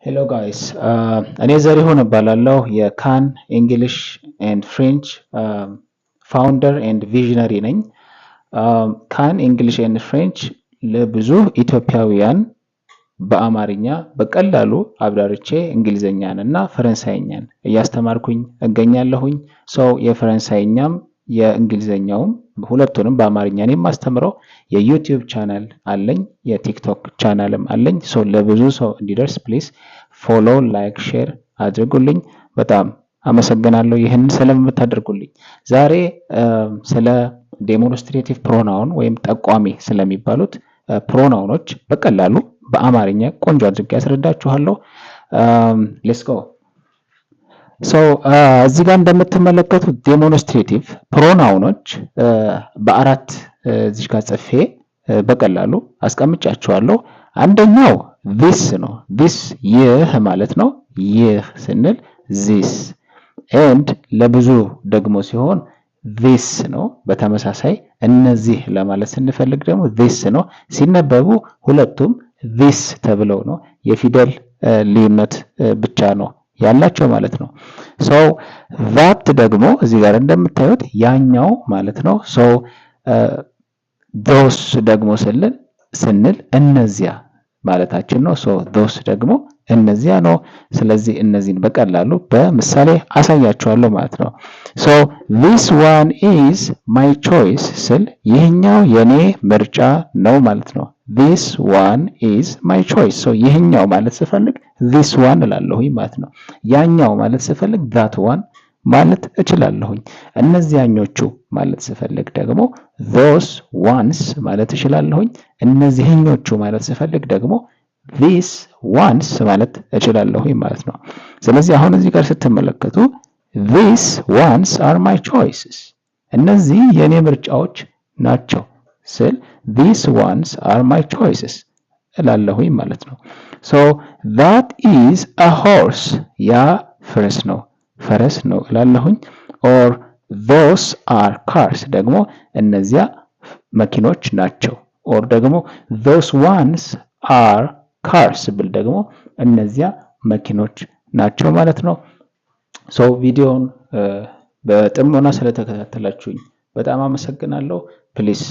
ሄሎ ጋይስ እኔ ዘሪሁን እባላለሁ የካን እንግሊሽ ኤንድ ፍሬንች ፋውንደር ኤንድ ቪዥነሪ ነኝ። ካን እንግሊሽ ኤንድ ፍሬንች ለብዙ ኢትዮጵያውያን በአማርኛ በቀላሉ አብራርቼ እንግሊዘኛን እና ፈረንሳይኛን እያስተማርኩኝ እገኛለሁኝ። ሰው የፈረንሳይኛም የእንግሊዘኛውም ሁለቱንም በአማርኛ ነው የማስተምረው። የዩቲዩብ ቻናል አለኝ፣ የቲክቶክ ቻናልም አለኝ። ሰው ለብዙ ሰው እንዲደርስ ፕሊስ ፎሎ፣ ላይክ፣ ሼር አድርጉልኝ። በጣም አመሰግናለሁ ይህንን ስለምታደርጉልኝ። ዛሬ ስለ ዴሞንስትሬቲቭ ፕሮናውን ወይም ጠቋሚ ስለሚባሉት ፕሮናውኖች በቀላሉ በአማርኛ ቆንጆ አድርጌ ያስረዳችኋለሁ። ሌትስ ጎ። እዚህ ጋር እንደምትመለከቱት ዴሞንስትሬቲቭ ፕሮናውኖች በአራት እዚህ ጋር ጽፌ በቀላሉ አስቀምጫቸዋለሁ። አንደኛው ዚስ ነው። ዚስ ይህ ማለት ነው። ይህ ስንል ዚስ። ኤንድ ለብዙ ደግሞ ሲሆን ዚስ ነው። በተመሳሳይ እነዚህ ለማለት ስንፈልግ ደግሞ ዚስ ነው። ሲነበቡ ሁለቱም ዚስ ተብለው ነው። የፊደል ልዩነት ብቻ ነው ያላቸው ማለት ነው። ዛት ደግሞ እዚህ ጋር እንደምታዩት ያኛው ማለት ነው። ዶስ ደግሞ ስንል እነዚያ ማለታችን ነው። ዶስ ደግሞ እነዚያ ነው። ስለዚህ እነዚህን በቀላሉ በምሳሌ አሳያችኋለሁ ማለት ነው። this one is my choice ስል ይህኛው የኔ ምርጫ ነው ማለት ነው። this one is my choice ይህኛው ማለት ስፈልግ this one እላለሁኝ ማለት ነው። ያኛው ማለት ስፈልግ that one ማለት እችላለሁኝ። እነዚያኞቹ ማለት ስፈልግ ደግሞ those ones ማለት እችላለሁኝ። እነዚህኞቹ ማለት ስፈልግ ደግሞ these ones ማለት እችላለሁኝ ማለት ነው። ስለዚህ አሁን እዚህ ጋር ስትመለከቱ these ones are my choices እነዚህ የኔ ምርጫዎች ናቸው ስል these ones are my choices እላለሁኝ ማለት ነው። that is a horse ያ ፈረስ ነው እላለሁኝ። or those are cars ደግሞ እነዚያ መኪኖች ናቸው። or ደግሞ those ones are cars ብል ደግሞ እነዚያ መኪኖች ናቸው ማለት ነው። ቪዲዮውን በጥሞና ስለተከታተላችሁኝ በጣም አመሰግናለሁ። ፕሊስ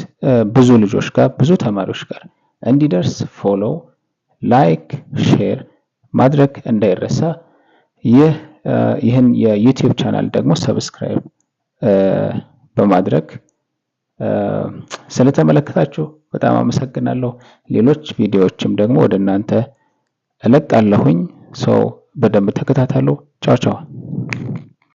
ብዙ ልጆች ጋር ብዙ ተማሪዎች ጋር እንዲደርስ ፎሎ፣ ላይክ፣ ሼር ማድረግ እንዳይረሳ። ይህን የዩቲዩብ ቻናል ደግሞ ሰብስክራይብ በማድረግ ስለተመለከታችሁ በጣም አመሰግናለሁ። ሌሎች ቪዲዮዎችም ደግሞ ወደ እናንተ እለቃለሁኝ። በደንብ ተከታተሉ። ቻው ቻው።